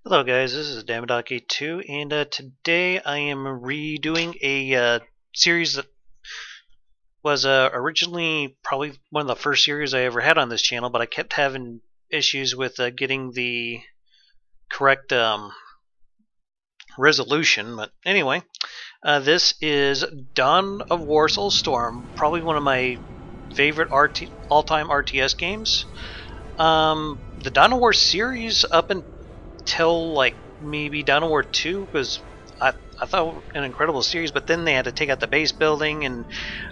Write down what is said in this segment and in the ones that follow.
Hello guys, this is Damodoc82 and today I am redoing a series that was originally probably one of the first series I ever had on this channel, but I kept having issues with getting the correct resolution. But anyway, this is Dawn of War Soulstorm, probably one of my favorite all-time RTS games. The Dawn of War series up until like maybe Dawn of War 2 was I thought an incredible series, but then they had to take out the base building, and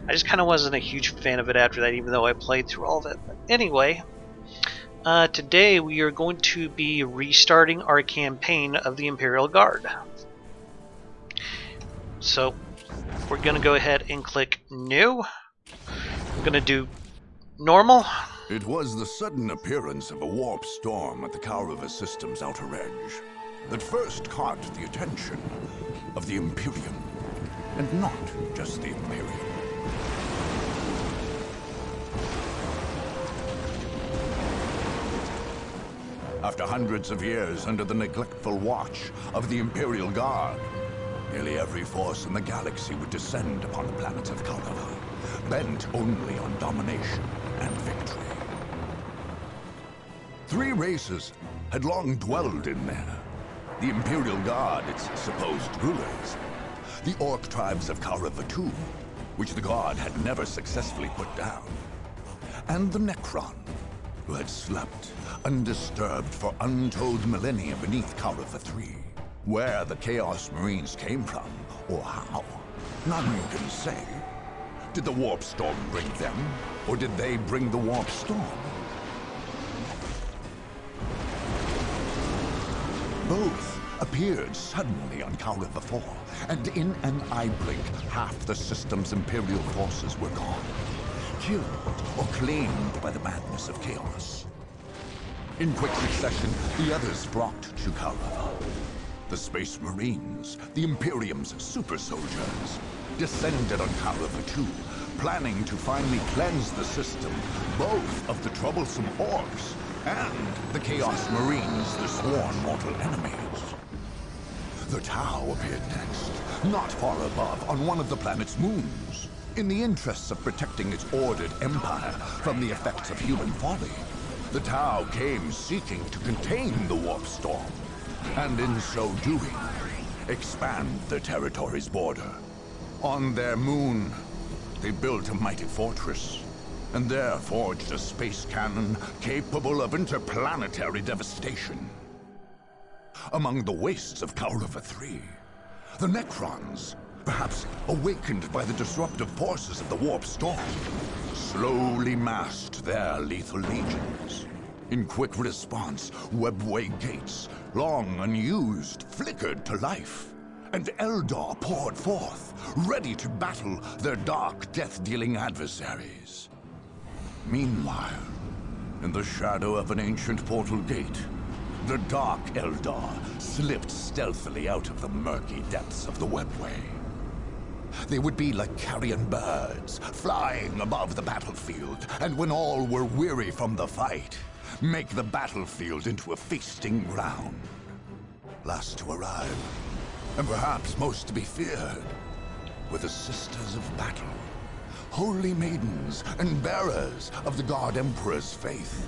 I just kind of wasn't a huge fan of it after that, even though I played through all of it. But anyway, today we are going to be restarting our campaign of the Imperial Guard. So we're going to go ahead and click New. We're going to do Normal. It was the sudden appearance of a warp storm at the Kaurava system's outer edge that first caught the attention of the Imperium, and not just the Imperium. After hundreds of years under the neglectful watch of the Imperial Guard, nearly every force in the galaxy would descend upon the planet of Kaurava, bent only on domination and victory. Three races had long dwelled in there. The Imperial Guard, its supposed rulers, the Orc tribes of Kaurava II, which the Guard had never successfully put down, and the Necron, who had slept undisturbed for untold millennia beneath Kaurava III. Where the Chaos Marines came from, or how, none can say. Did the Warp Storm bring them, or did they bring the Warp Storm? Both appeared suddenly on Kaurava IV, and in an eye blink, half the system's Imperial forces were gone, killed or claimed by the madness of chaos. In quick succession, the others flocked to Kaurava. The Space Marines, the Imperium's super soldiers, descended on Kaurava II, planning to finally cleanse the system, both of the troublesome Orcs and the Chaos Marines, the sworn mortal enemies. The Tau appeared next, not far above, on one of the planet's moons. In the interests of protecting its ordered empire from the effects of human folly, the Tau came seeking to contain the Warp Storm, and in so doing, expand their territory's border. On their moon, they built a mighty fortress, and there forged a space cannon capable of interplanetary devastation. Among the wastes of Kaurava III, the Necrons, perhaps awakened by the disruptive forces of the Warp Storm, slowly massed their lethal legions. In quick response, webway gates, long unused, flickered to life, and Eldar poured forth, ready to battle their dark, death-dealing adversaries. Meanwhile, in the shadow of an ancient portal gate, the Dark Eldar slipped stealthily out of the murky depths of the webway. They would be like carrion birds, flying above the battlefield, and when all were weary from the fight, make the battlefield into a feasting ground. Last to arrive, and perhaps most to be feared, were the Sisters of Battle, holy maidens and bearers of the God Emperor's faith.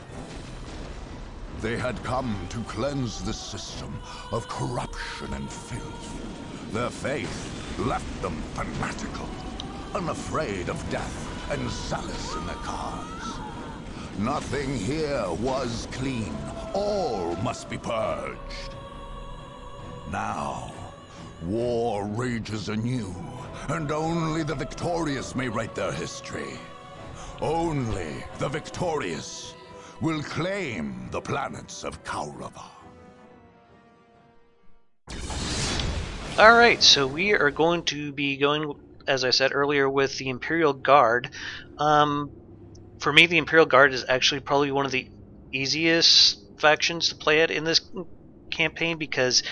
They had come to cleanse the system of corruption and filth. Their faith left them fanatical, unafraid of death and zealous in their cause. Nothing here was clean. All must be purged. Now, war rages anew, and only the victorious may write their history. Only the victorious will claim the planets of Kaurava. Alright, so we are going to be going, as I said earlier, with the Imperial Guard. For me, the Imperial Guard is actually probably one of the easiest factions to play at in this campaign, because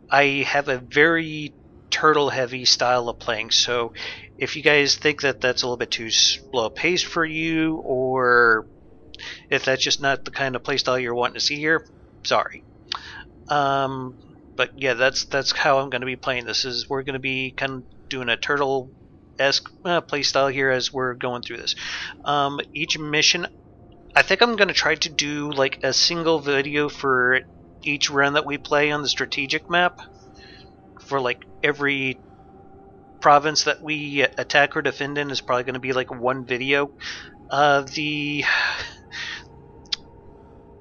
I have a very turtle-heavy style of playing. So if you guys think that that's a little bit too slow-paced for you, or if that's just not the kind of playstyle you're wanting to see here, sorry. But yeah, that's how I'm going to be playing this. Is we're going to be kind of doing a turtle-esque play style here as we're going through this. Each mission, I think I'm going to try to do like a single video for each run that we play on the strategic map. For like every province that we attack or defend in is probably going to be like one video.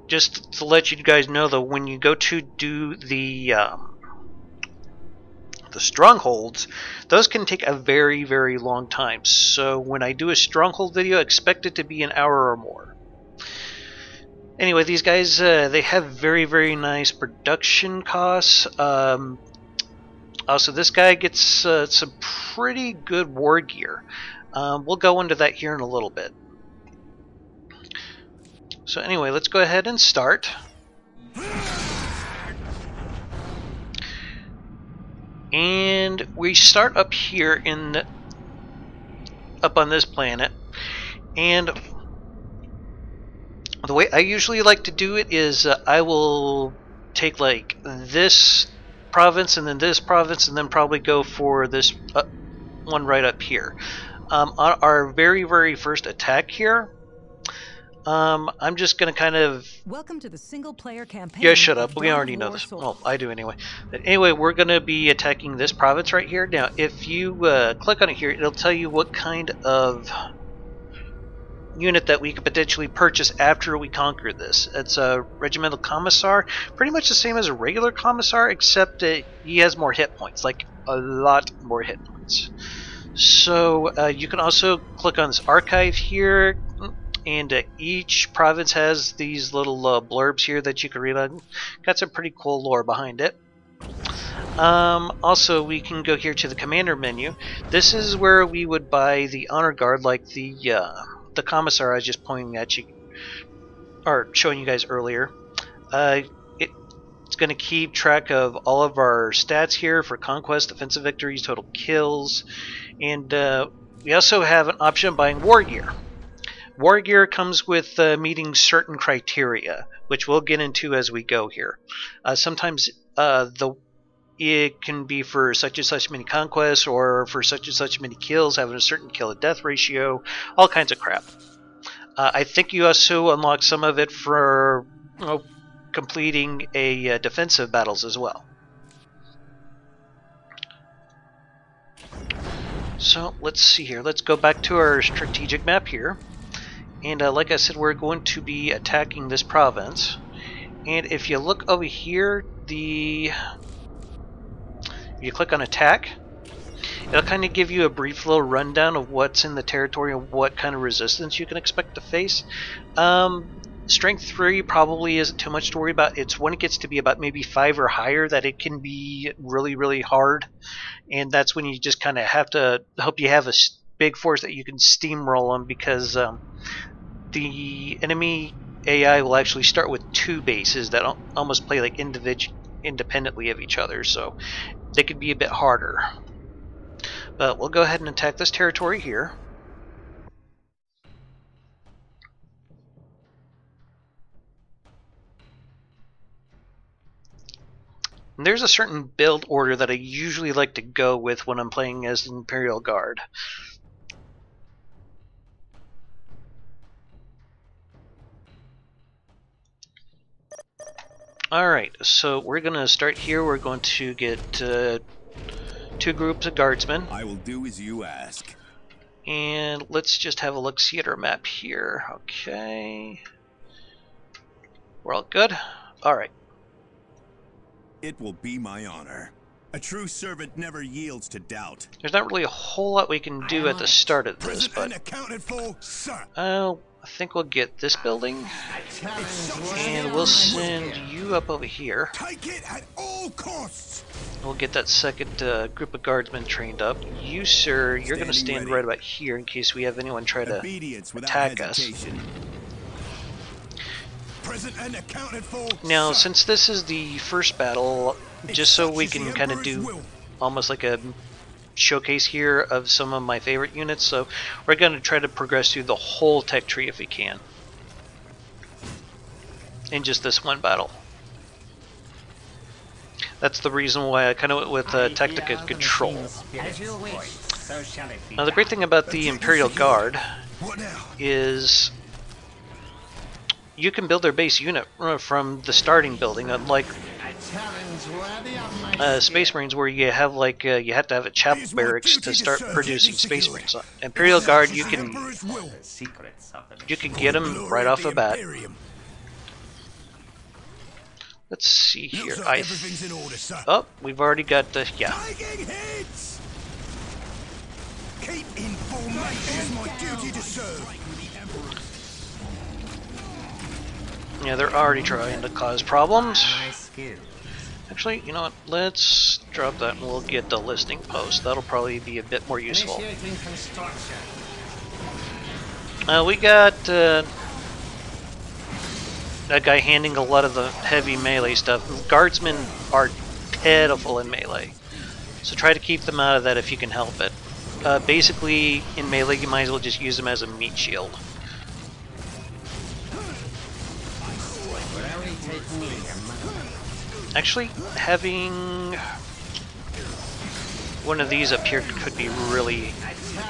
Just to let you guys know though, when you go to do the strongholds, those can take a very, very long time. So when I do a stronghold video, expect it to be an hour or more. Anyway, these guys, they have very, very nice production costs. Also, this guy gets some pretty good war gear. We'll go into that here in a little bit. So anyway, let's go ahead and start. And we start up here up on this planet. And the way I usually like to do it is I will take like this province and then this province and then probably go for this one right up here. On our very, very first attack here, I'm just going to kind of... Welcome to the single-player campaign. Yeah, shut up. We already know this. Well, I do anyway. But anyway, we're going to be attacking this province right here. Now, if you click on it here, it'll tell you what kind of unit that we could potentially purchase after we conquer this. It's a regimental commissar, pretty much the same as a regular commissar, except he has more hit points, like a lot more hit points. So you can also click on this archive here, and each province has these little blurbs here that you can read on. Got some pretty cool lore behind it. Also, we can go here to the commander menu. This is where we would buy the honor guard, like the commissar I was just pointing at you, or showing you guys earlier. It's going to keep track of all of our stats here for conquest, defensive victories, total kills, and we also have an option of buying war gear. War gear comes with meeting certain criteria, which we'll get into as we go here. Sometimes it can be for such and such many conquests, or for such and such many kills, having a certain kill-to-death ratio, all kinds of crap. I think you also unlock some of it for completing a defensive battles as well. So let's see here. Let's go back to our strategic map here. And like I said, we're going to be attacking this province. And if you look over here, if you click on attack, it'll kind of give you a brief little rundown of what's in the territory and what kind of resistance you can expect to face. Strength 3 probably isn't too much to worry about. It's when it gets to be about maybe 5 or higher that it can be really, really hard. And that's when you just kind of have to hope you have a big force that you can steamroll them, because the enemy AI will actually start with 2 bases that almost play like independently of each other, so they could be a bit harder. But we'll go ahead and attack this territory here. And there's a certain build order that I usually like to go with when I'm playing as an Imperial Guard. Alright, so we're going to start here. We're going to get 2 groups of guardsmen. I will do as you ask. And let's just have a look-see at our map here. Okay. We're all good? Alright. It will be my honor. A true servant never yields to doubt. There's not really a whole lot we can do at the start of this, but accounted for, sir. I think we'll get this building, and we'll send you up over here. Take it at all costs. We'll get that second group of guardsmen trained up. You, sir, you're going to stand right about here in case we have anyone try to attack us. Present and accounted for, Now, sir. since this is the first battle, just so we can kind of do almost like a showcase here of some of my favorite units, so we're going to try to progress through the whole tech tree if we can in just this one battle. That's the reason why I kind of went with Technica Control. Now the great thing about the Imperial Guard What now? is you can build their base unit from the starting building, unlike Space Marines, where you have like you have to have a chapel barracks to start producing Space Marines. Imperial Guard, you can get them right off the bat. Let's see here. Everything's in order, sir. Oh, we've already got the Taking hits! Keep in formation. It's my duty to serve. Yeah, they're already trying to cause problems. Actually, you know what? Let's drop that and we'll get the listing post. That'll probably be a bit more useful. We got that guy handling a lot of the heavy melee stuff. Guardsmen are pitiful in melee, so try to keep them out of that if you can help it. Basically, in melee, you might as well just use them as a meat shield. Actually, having one of these up here could be really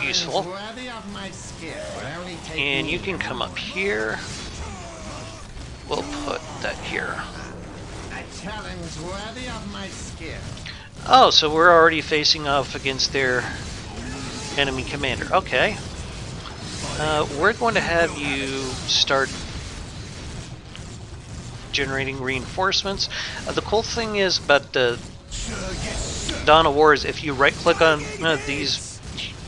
useful. And you can come up here. We'll put that here. Oh, so we're already facing off against their enemy commander. Okay. We're going to have you start generating reinforcements. The cool thing is about Dawn of War is if you right click on these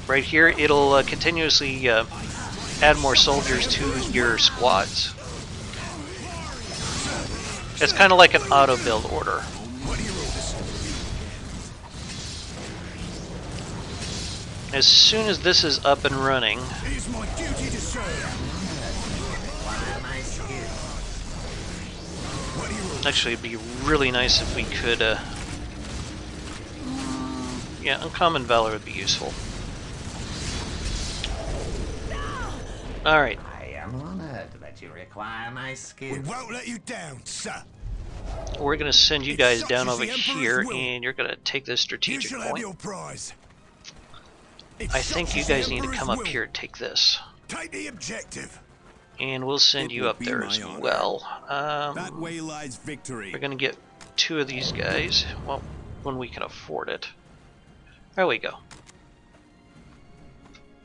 right here, it'll continuously add more soldiers to your squads. It's kind of like an auto build order. As soon as this is up and running, actually it'd be really nice if we could yeah, Uncommon Valor would be useful. Alright. I am honored that you require my skill. We won't let you down, sir. We're going to send you guys down over here, and you're going to take this You strategic shall have point. your prize. I think you guys need to come up here and take this. Take the objective. And we'll send It you will up be there my as honor. well. That way lies victory. We're going to get 2 of these guys, well, when we can afford it. There we go.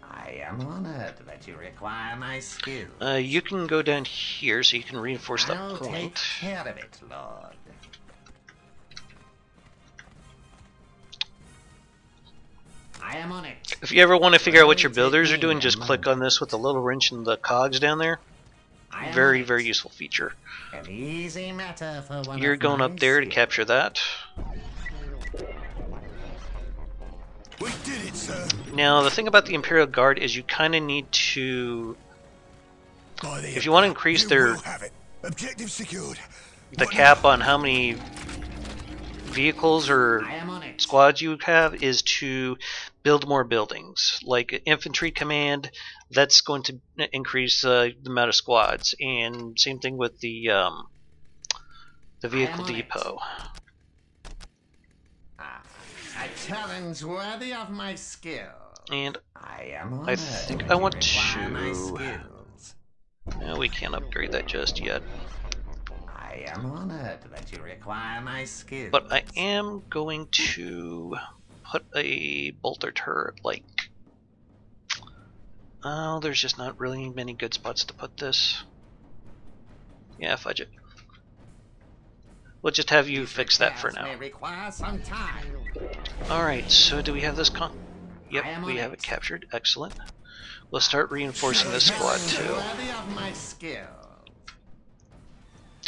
I am honored that you require my skill. You can go down here so you can reinforce that I'll take point. care of it, Lord. I am on it. If you ever want to figure out what your builders are doing, just click on this with the little wrench and the cogs down there. I am Very, on it. very useful feature. An easy matter for one You're of going my up there to skills. capture that. We did it, sir. Now, the thing about the Imperial Guard is you kind of need to... By the If you want to increase you their will have it. Objective secured. the What cap now? on how many vehicles or I am on it. squads you have is to build more buildings. Like infantry command, that's going to increase the amount of squads, and same thing with the vehicle on it. depot. A challenge worthy of my skill. And I am honored I think that I you want require my to... skills. we can't upgrade that just yet. I am honored that you require my skills. But I am going to put a bolter turret, like... Oh, there's just not really many good spots to put this. Yeah, fudge it. We'll just have you fix that for now. May require some time. Alright, so do we have this con... I Yep, am we on have it. it captured. Excellent. We'll start reinforcing this squad too. Worthy of my skill.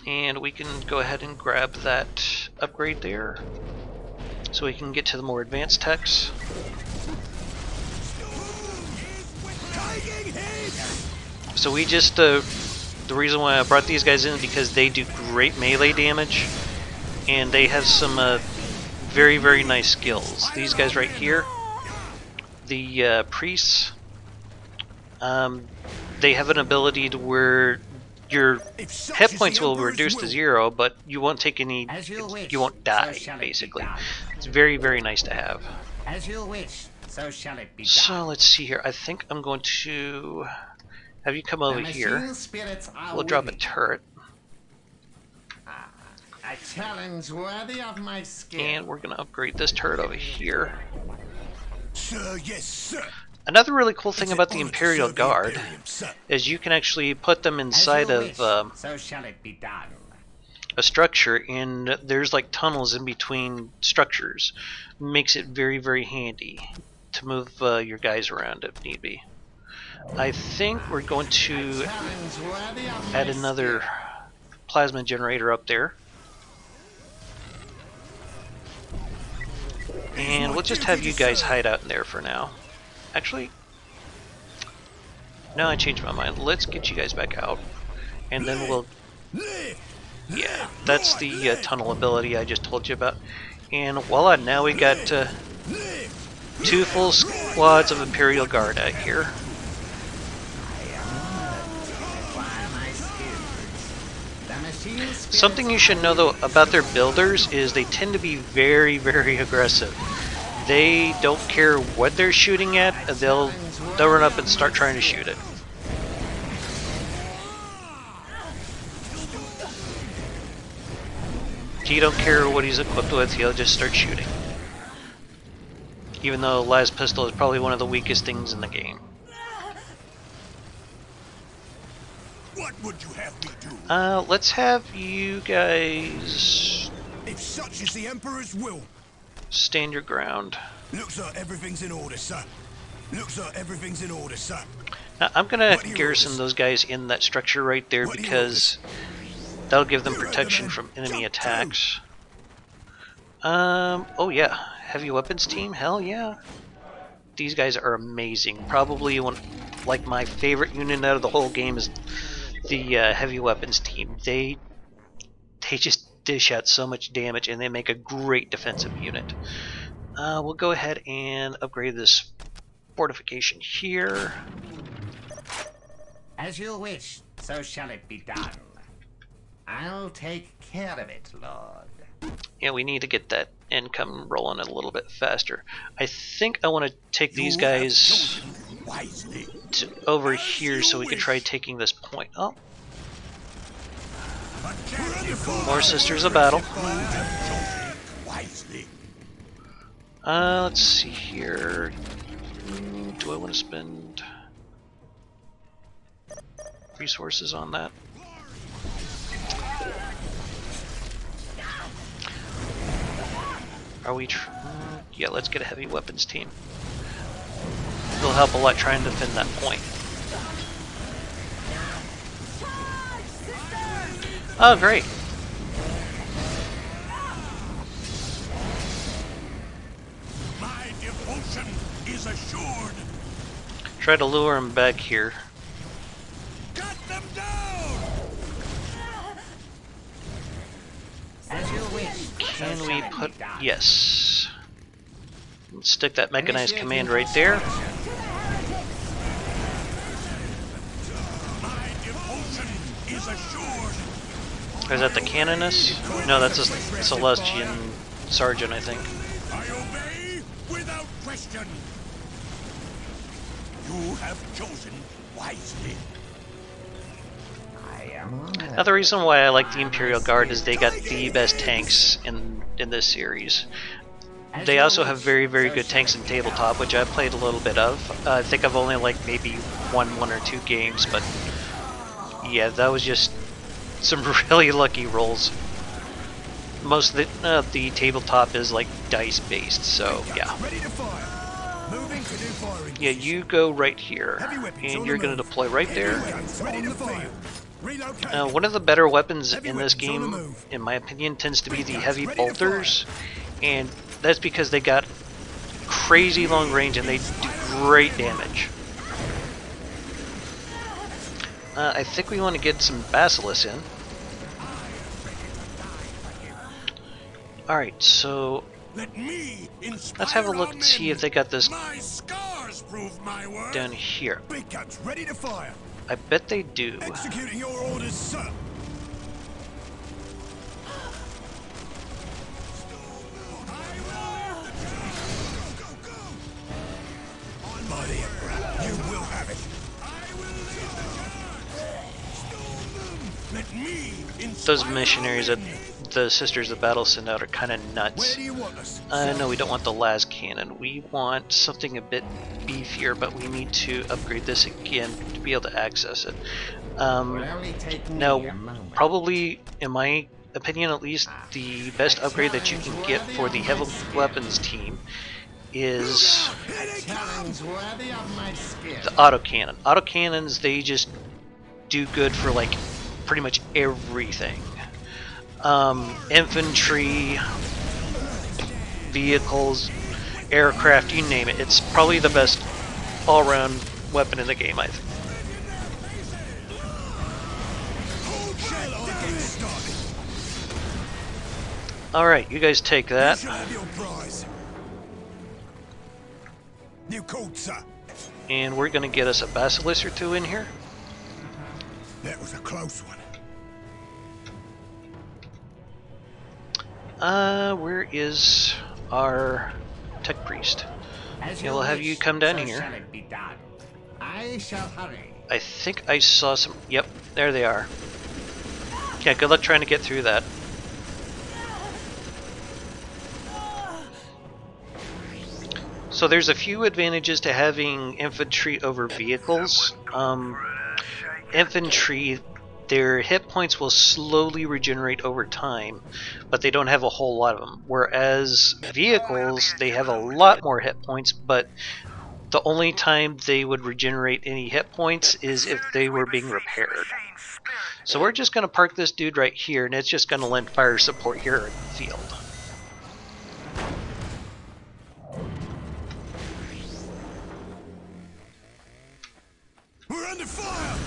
And we can go ahead and grab that upgrade there, so we can get to the more advanced techs. So we just, the reason why I brought these guys in is because they do great melee damage, and they have some very, very nice skills. These guys right here, the priests, they have an ability to where your hit points will reduce to 0, but you won't take any. You won't die. Basically, it's very, very nice to have. As you wish, so shall it be done. So let's see here. I think I'm going to have you come over here. We'll drop a turret. A challenge worthy of my skill. And we're going to upgrade this turret over here. Sir, yes, sir. Another really cool thing about the Imperial Guard is you can actually put them inside of so shall it be done. a structure, and there's like tunnels in between structures. Makes it very, very handy to move your guys around if need be. I think we're going to add another plasma generator up there. And we'll just have you guys hide out in there for now. Actually, no, I changed my mind. Let's get you guys back out. And then we'll... Yeah, that's the tunnel ability I just told you about. And voila, now we got 2 full squads of Imperial Guard out here. Something you should know though about their builders is they tend to be very, very aggressive. They don't care what they're shooting at, they'll run up and start trying to shoot it. He don't care what he's equipped with, he'll just start shooting. Even though Las Pistol is probably one of the weakest things in the game. What would you have me do? Let's have you guys If such is the Emperor's will. stand your ground. Looks like everything's in order, sir. Looks like everything's in order, sir. Now, I'm gonna garrison those guys in that structure right there because that'll give them protection from enemy attacks. Oh yeah, heavy weapons team, hell yeah. These guys are amazing. Probably one, like my favorite unit out of the whole game is the heavy weapons team. They just dish out so much damage and they make a great defensive unit. We'll go ahead and upgrade this fortification here. As you wish, so shall it be done. I'll take care of it, Lord. Yeah, we need to get that income rolling a little bit faster. I think I want to take these guys over here so we can try taking this point. Oh. More Sisters of Battle. Let's see here. Do I want to spend resources on that? Are we? Yeah, let's get a heavy weapons team. It'll help a lot trying to defend that point. Oh, great. My devotion is assured. Try to lure him back here. Cut them down. As you wish. Can we put... Yes. Let's stick that mechanized command right there. My devotion is assured. Is that the Canonist? No, that's a Celestian Sergeant, I think. I obey without question. You have chosen wisely. I am honored. Now, the reason why I like the Imperial Guard is they got the best tanks in this series. They also have very, very good tanks in tabletop, which I've played a little bit of. I think I've only like maybe won 1 or 2 games, but yeah, that was just some really lucky rolls. Most of the tabletop is like dice based, so yeah. Ready to fire. Moving to new firing. Yeah, you go right here, and you're going to deploy right there. Ready to fire. Relocate. One of the better weapons in this game, in my opinion, tends to be the heavy bolters, and that's because they got crazy long range and they do great damage. I think we want to get some basilisks in. Alright, so let's have a look and see if they got this My scars prove my worth. down here. Big guns ready to fire. I bet they do. Executing your orders, sir. By the Emperor, you will have it. Let me Those missionaries that the Sisters of Battle send out are kind of nuts. Where do you want us? No, we don't want the las cannon. We want something a bit beefier, but we need to upgrade this again to be able to access it. Now, probably, in my opinion at least, the best upgrade that you can get for the heavy weapons team is the autocannon. Autocannons, they just do good for like pretty much everything. Infantry, vehicles, aircraft, you name it. It's probably the best all-around weapon in the game, I think. Alright, you guys take that. And we're going to get us a basilisk or two in here. That was a close one. Where is our tech priest? Yeah, we'll have you come down here. I shall hurry. I think I saw some... Yep, there they are. Yeah, good luck trying to get through that. So there's a few advantages to having infantry over vehicles. Infantry, their hit points will slowly regenerate over time, but they don't have a whole lot of them. Whereas vehicles, they have a lot more hit points, but the only time they would regenerate any hit points is if they were being repaired. So we're just going to park this dude right here, and it's just going to lend fire support here in the field. We're under fire!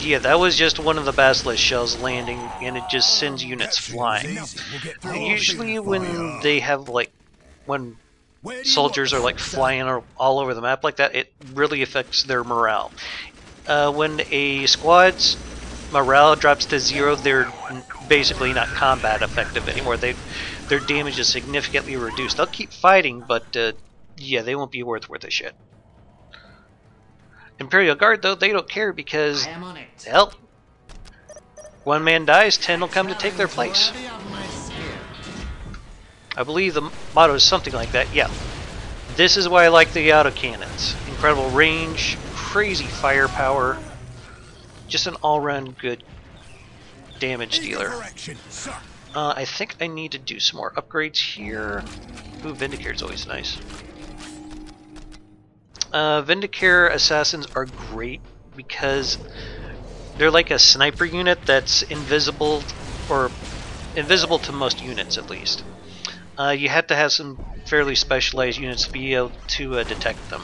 Yeah, that was just one of the basilisk shells landing, and it just sends units flying. Usually when they have, like, when soldiers are, like, flying all over the map like that, it really affects their morale. When a squad's morale drops to 0, they're basically not combat effective anymore. Their damage is significantly reduced. They'll keep fighting, but yeah, they won't be worth a shit. Imperial Guard, though, they don't care because, hell, one man dies, 10 will come to take their place. I believe the motto is something like that. Yeah, this is why I like the autocannons. Incredible range, crazy firepower, just an all-round good damage dealer. I think I need to do some more upgrades here. Ooh, Vindicator's always nice. Vindicare assassins are great because they're like a sniper unit that's invisible, or invisible to most units at least. You have to have some fairly specialized units to be able to detect them.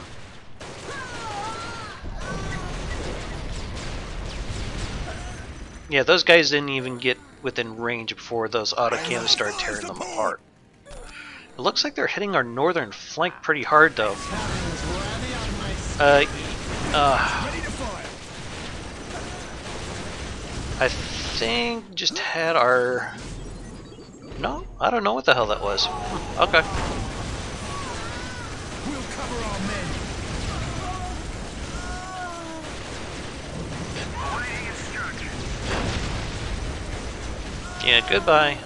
Yeah, those guys didn't even get within range before those autocannons started tearing them apart. It looks like they're hitting our northern flank pretty hard though. I think just had our... No, I don't know what the hell that was. Okay. We'll cover our men. Yeah, goodbye.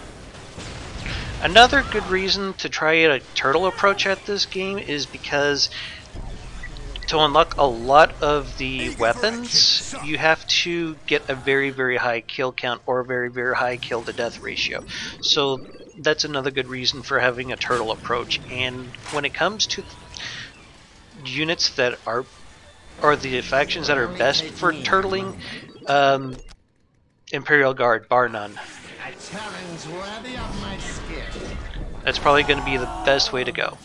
Another good reason to try a turtle approach at this game is because to unlock a lot of the weapons, you have to get a very, very high kill count or a very, very high kill to death ratio. So that's another good reason for having a turtle approach. And when it comes to units that are, or the factions that are best for turtling, Imperial Guard, bar none. That's probably going to be the best way to go.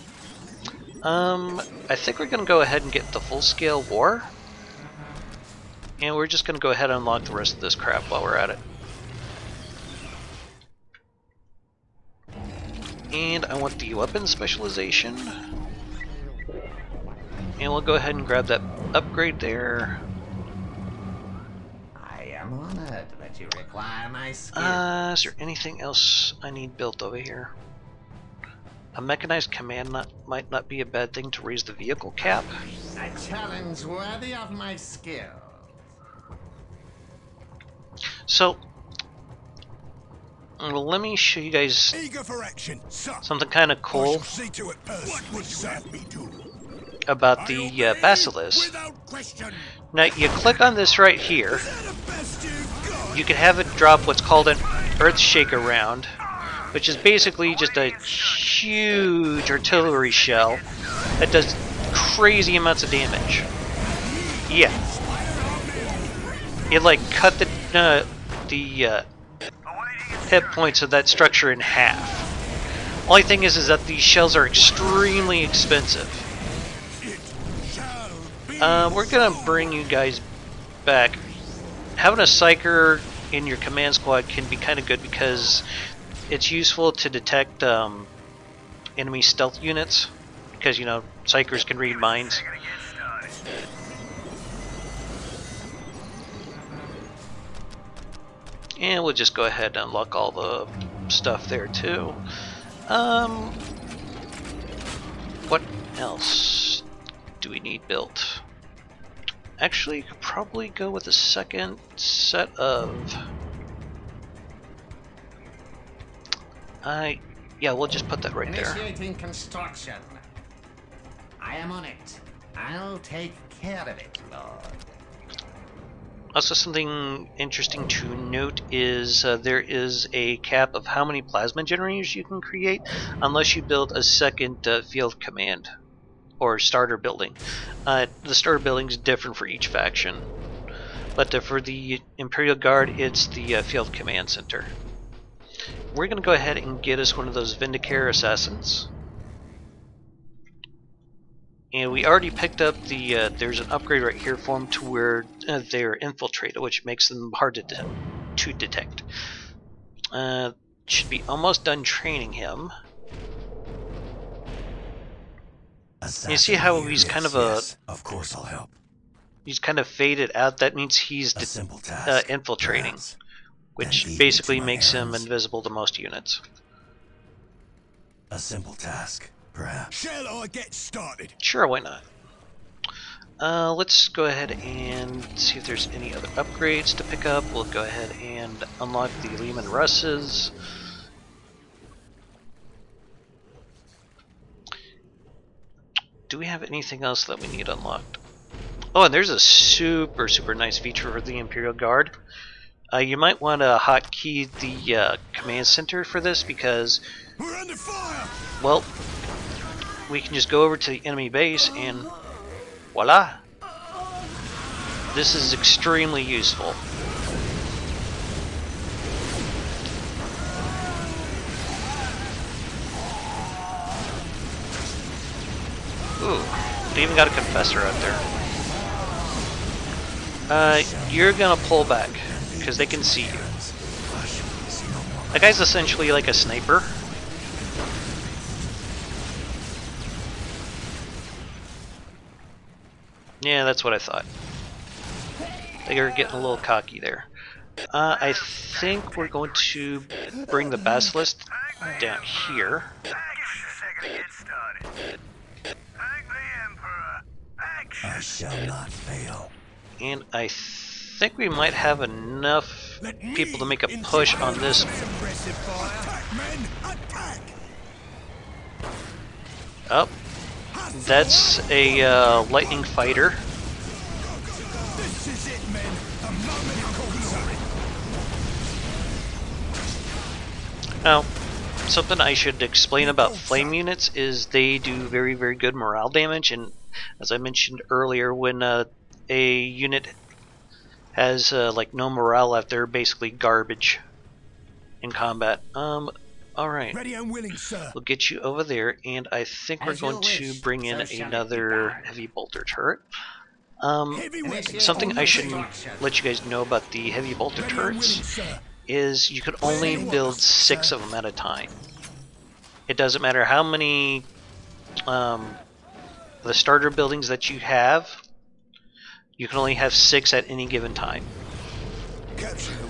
I think we're going to go ahead and get the full-scale war. And we're just going to go ahead and unlock the rest of this crap while we're at it. And I want the weapon specialization. And we'll go ahead and grab that upgrade there. I am honored that you require my skill. Is there anything else I need built over here? A mechanized command might not be a bad thing to raise the vehicle cap. A challenge worthy of my skill. So, let me show you guys Eager for action, sir. something kind of I cool shall see to it personally. What would you have me do? about I the obey Basilisk. without question. Now, you click on this right here. Is that the best you've got? You can have it drop what's called an Earthshaker round, which is basically just a huge artillery shell that does crazy amounts of damage. Yeah. It like cut the hit points of that structure in half. Only thing is that these shells are extremely expensive. We're gonna bring you guys back. Having a psyker in your command squad can be kind of good because it's useful to detect enemy stealth units, because you know psychers can read minds. And we'll just go ahead and unlock all the stuff there too. What else do we need built? Actually, you could probably go with a second set of... yeah, we'll just put that right there. Initiating construction. I am on it. I'll take care of it, Lord. Also, something interesting to note is there is a cap of how many plasma generators you can create unless you build a second field command or starter building. The starter building is different for each faction, but for the Imperial Guard, it's the field command center. We're going to go ahead and get us one of those Vindicare assassins. And we already picked up the, there's an upgrade right here for them to where they're infiltrated, which makes them hard to detect. Should be almost done training him. You see how he's kind of a... Yes, of course I'll help. He's kind of faded out. That means he's A simple task, infiltrating, perhaps. which Then leave basically me to my makes him errands. invisible to most units. A simple task, perhaps. Shall I get started? Sure, why not? Let's go ahead and see if there's any other upgrades to pick up. We'll go ahead and unlock the Lehman Russes. Do we have anything else that we need unlocked? Oh, and there's a super nice feature for the Imperial Guard. You might want to hotkey the command center for this because, We're under fire! well, we can just go over to the enemy base and voila! This is extremely useful. Ooh, they even got a confessor out there. You're gonna pull back because they can see you. That guy's essentially like a sniper. Yeah, that's what I thought. They are getting a little cocky there. I think we're going to bring the Basilisk down here. I shall not fail. And I think we might have enough people to make a push on this. Aggressive fire. Attack, men! Attack! Oh, that's a lightning fighter. This is it, men. The moment calls on it. Now, something I should explain about flame units is they do very good morale damage, and as I mentioned earlier, when a unit has like no morale left, they're basically garbage in combat. Alright, Ready and willing, sir. we'll get you over there, and I think we're As you going to wish, bring in so shall it be another done. heavy bolter turret. Heavy weapons. Something I should Construction. let you guys know about the heavy bolter Ready and willing, turrets sir. is you could only build 6 of them at a time. It doesn't matter how many the starter buildings that you have, you can only have 6 at any given time.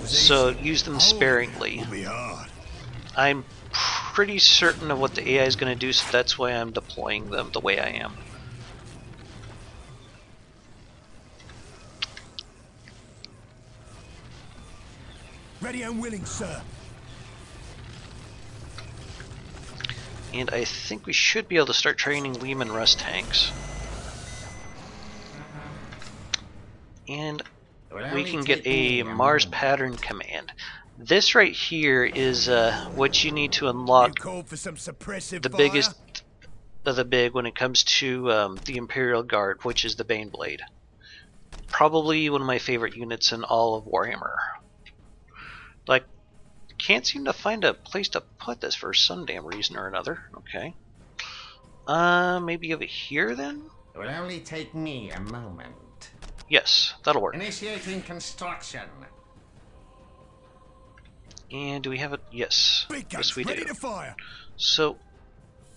So use them sparingly. I'm pretty certain of what the AI is going to do, so that's why I'm deploying them the way I am. Ready and willing, sir. And I think we should be able to start training Lehman Russ tanks. And we can get a Mars pattern command. This right here is what you need to unlock the biggest of the big when it comes to the Imperial Guard, which is the Baneblade. Probably one of my favorite units in all of Warhammer. Like, can't seem to find a place to put this for some damn reason or another. Okay. Maybe over here then? It will only take me a moment. Yes, that'll work. Initiating construction. And do we have it? Yes. Yes, we do. Ready to fire. So,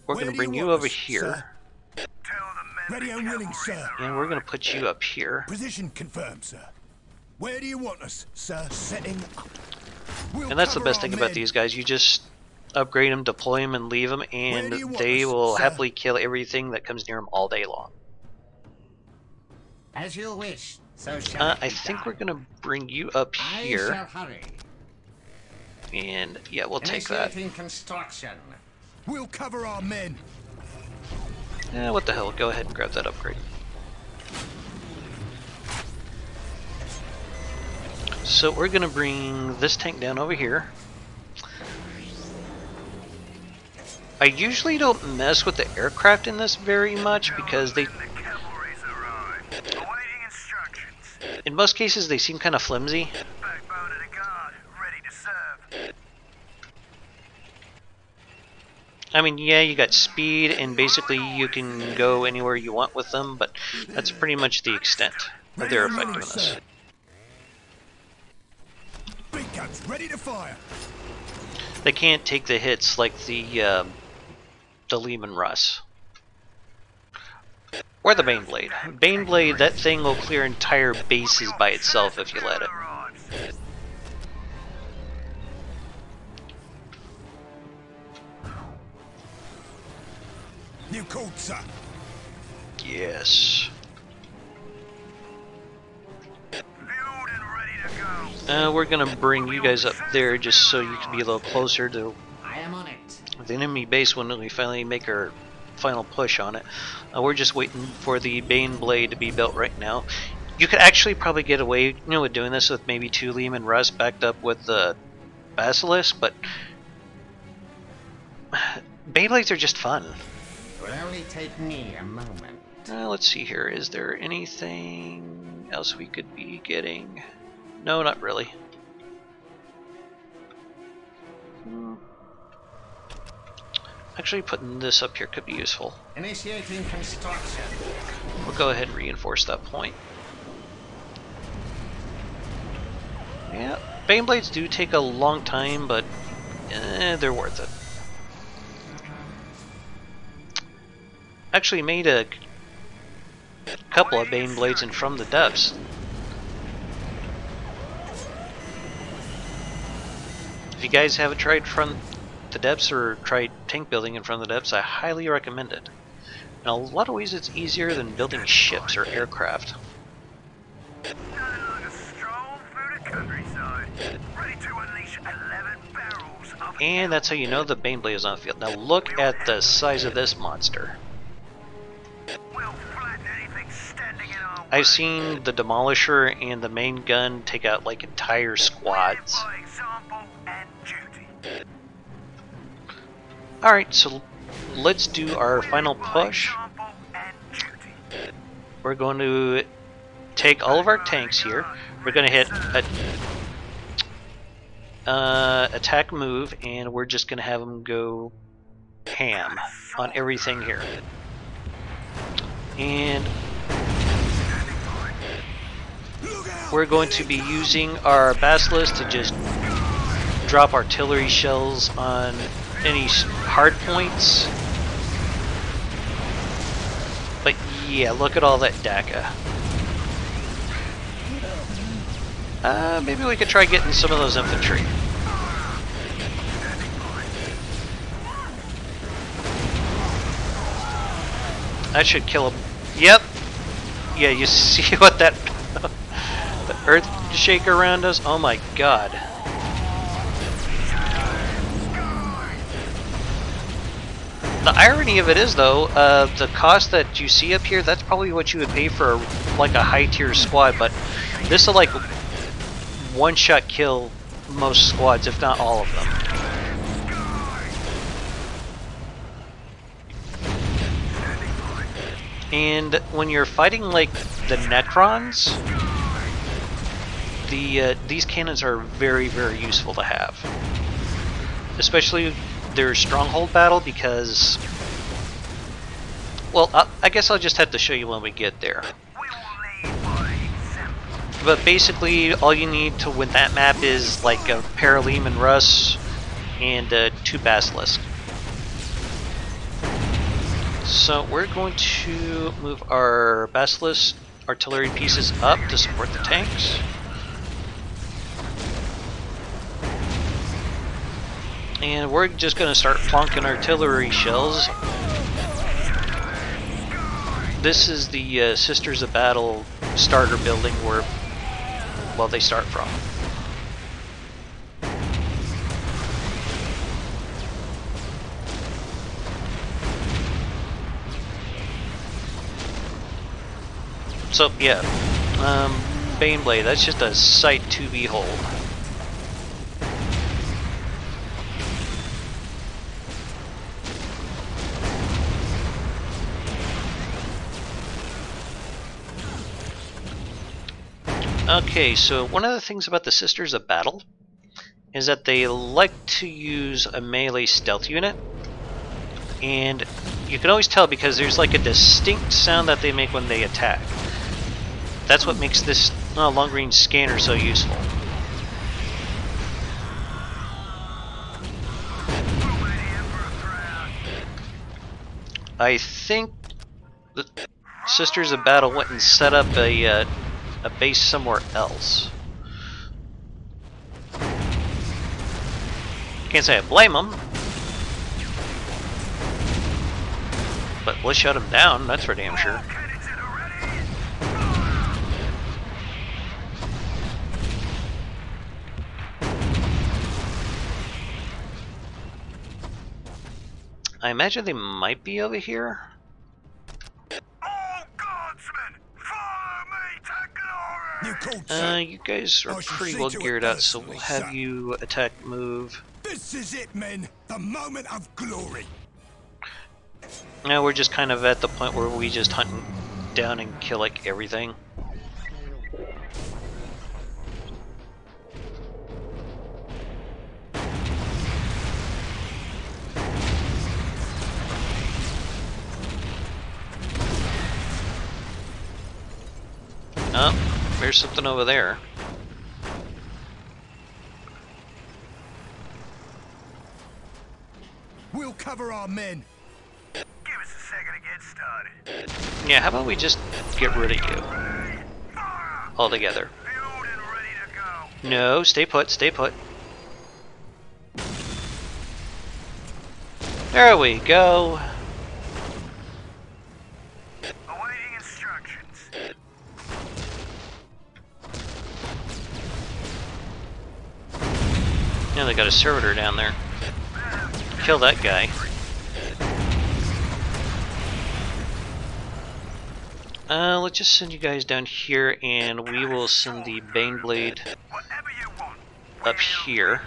we're going to bring you over here. Ready and willing, sir. And we're going to put you up here. Position confirmed, sir. Where do you want us, sir? Setting up. And that's the best thing about these guys. You just upgrade them, deploy them, and leave them, and they will happily kill everything that comes near them all day long. As you wish, so shall I think we're going to bring you up here. I shall hurry. And yeah, we'll take that. Construction. We'll cover our men. What the hell? Go ahead and grab that upgrade. So we're going to bring this tank down over here. I usually don't mess with the aircraft in this very much because they... in most cases they seem kind of flimsy. I mean, yeah, you got speed and basically you can go anywhere you want with them, but that's pretty much the extent of their effectiveness. Big guns ready to fire. They can't take the hits like the Lehman Russ. Or the Baneblade. Baneblade, that thing will clear entire bases by itself if you let it. New code, sir. Yes. We're gonna bring you guys up there just so you can be a little closer to I am on it. the enemy base when we finally make our final push on it. We're just waiting for the Baneblade to be built right now. You could actually probably get away, with doing this with maybe 2 Lehman Russ backed up with the Basilisk, but Baneblades are just fun. It will only take me a moment. Let's see here. Is there anything else we could be getting? No, not really. Actually, putting this up here could be useful. Initiating construction. We'll go ahead and reinforce that point. Yeah, Baneblades do take a long time, but they're worth it. Actually made a couple of Baneblades in From the Depths. If you guys haven't tried From the Depths or tried tank building in From the Depths, I highly recommend it. In a lot of ways it's easier than building ships or aircraft. And that's how you know the Baneblade is on the field. Now look at the size of this monster. I've seen the Demolisher and the main gun take out like entire squads. Alright, so let's do our final push. We're going to take all of our tanks here. We're going to hit attack move, and we're just going to have them go ham on everything here. And we're going to be using our Basilisk to just drop artillery shells on any hard points. But Yeah, look at all that DACA. Maybe we could try getting some of those infantry. That should kill him. Yep. Yeah, you see what that the earth shaker around us? Oh my god. The irony of it is, though, the cost that you see up here, that's probably what you would pay for like a high tier squad, but this will like one-shot kill most squads, if not all of them. And when you're fighting like the Necrons, these cannons are very, very useful to have. Especially their stronghold battle, because, well, I guess I'll just have to show you when we get there. But basically, all you need to win that map is like a Paralim and Russ and 2 Basilisk. So we're going to move our Basilisk artillery pieces up to support the tanks. And we're just going to start plonking artillery shells. This is the Sisters of Battle starter building where, well, they start from. So yeah, Baneblade, that's just a sight to behold. Okay, so one of the things about the Sisters of Battle is that they like to use a melee stealth unit, and you can always tell because there's like a distinct sound that they make when they attack. That's what makes this long-range scanner so useful. I think the Sisters of Battle went and set up a base somewhere else. Can't say I blame them, but let's shut them down, that's for damn sure. I imagine they might be over here. You guys are pretty well geared out, so we'll have you attack move. This is it, men. The moment of glory. Now we're just kind of at the point where we just hunt down and kill like everything. Oh, there's something over there. We'll cover our men. Give us a second to get started. Yeah, how about we just get rid of you altogether? No, stay put, stay put. There we go. Awaiting instructions. Yeah, they got a servitor down there. Kill that guy. Let's just send you guys down here, and we will send the Baneblade up here.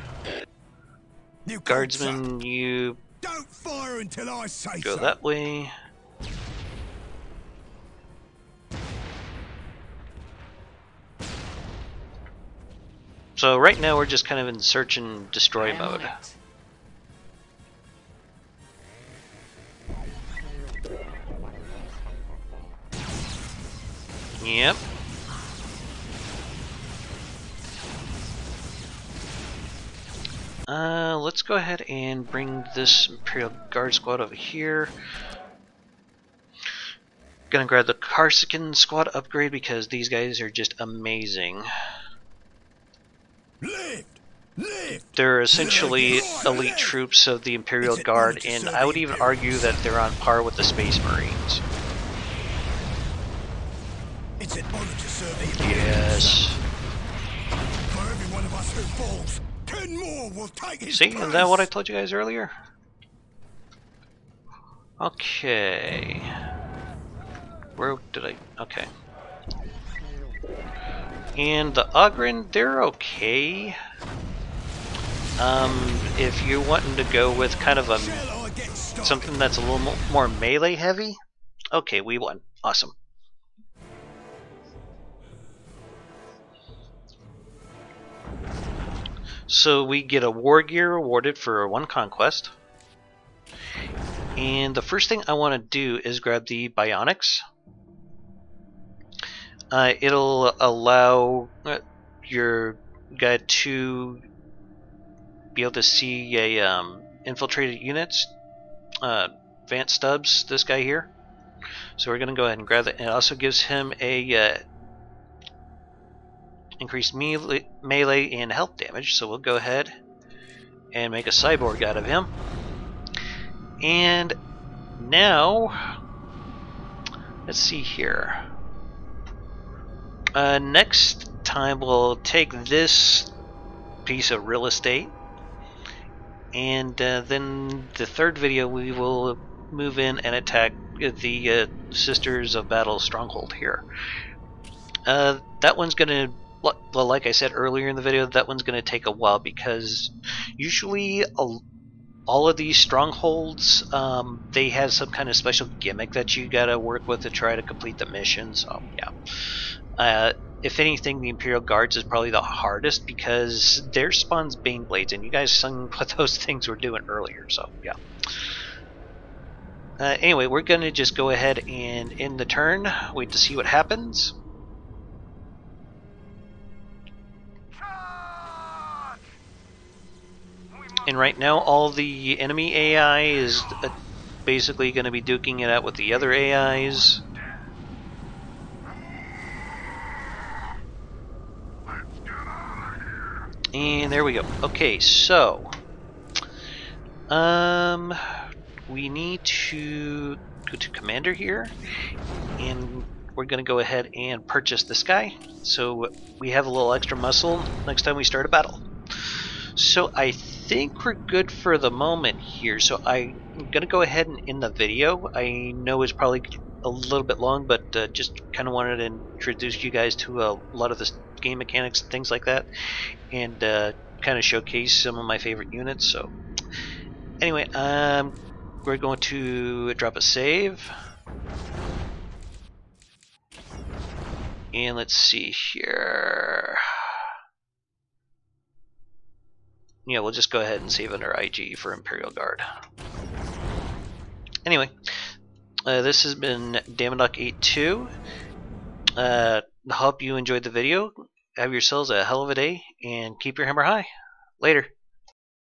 Guardsmen, you don't fire until I say go so. that way. So right now we're just kind of in search and destroy mode. Yep. Let's go ahead and bring this Imperial Guard squad over here. Gonna grab the Corsican squad upgrade because these guys are just amazing. Lift! Lift! They're essentially elite troops of the Imperial Guard, and I would even argue that they're on par with the Space Marines. It's an honor to serve the Imperial. Yes. For every one of us who falls, 10 more will take his See, place. isn't that what I told you guys earlier? Okay. Where did I... Okay. And the Ogren, they're okay. If you're wanting to go with kind of a something that's a little more melee heavy, okay, we won. Awesome. So we get a war gear awarded for 1 conquest. And the first thing I want to do is grab the Bionics. It'll allow your guy to be able to see a infiltrated units, advanced stubs, this guy here. So we're going to go ahead and grab that. It also gives him a increased melee and health damage, so we'll go ahead and make a cyborg out of him. And now, let's see here. Next time we'll take this piece of real estate, and then the third video we will move in and attack the Sisters of Battle stronghold here. That one's gonna, well, like I said earlier in the video, that one's gonna take a while because usually all of these strongholds, they have some kind of special gimmick that you gotta work with to try to complete the mission. So yeah. If anything, the Imperial Guards is probably the hardest because there spawns Bane Blades, and you guys seen what those things were doing earlier, so yeah. Anyway, we're going to just go ahead and end the turn, wait to see what happens. And right now, all the enemy AI is basically going to be duking it out with the other AIs. And there we go. Okay, so we need to go to Commander here, and we're going to go ahead and purchase this guy, so we have a little extra muscle next time we start a battle. So I think we're good for the moment here, so I'm going to go ahead and end the video. I know it's probably a little bit long, but just kind of wanted to introduce you guys to a lot of the game mechanics and things like that, and kind of showcase some of my favorite units. So anyway, we're going to drop a save, and let's see here. Yeah, we'll just go ahead and save under IG for Imperial Guard. Anyway, this has been Damondoc82. Hope you enjoyed the video. Have yourselves a hell of a day, and keep your hammer high. Later.